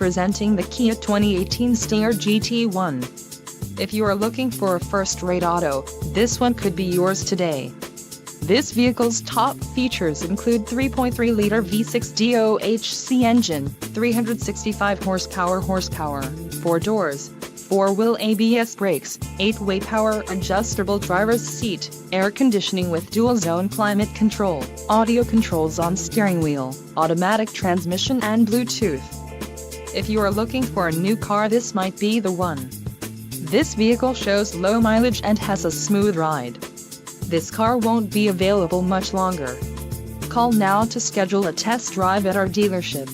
Presenting the Kia 2018 Stinger GT1. If you are looking for a first-rate auto, this one could be yours today. This vehicle's top features include 3.3-liter V6 DOHC engine, 365 horsepower, 4 doors, 4-wheel ABS brakes, 8-way power adjustable driver's seat, air conditioning with dual-zone climate control, audio controls on steering wheel, automatic transmission and Bluetooth. If you are looking for a new car, this might be the one. This vehicle shows low mileage and has a smooth ride. This car won't be available much longer. Call now to schedule a test drive at our dealership.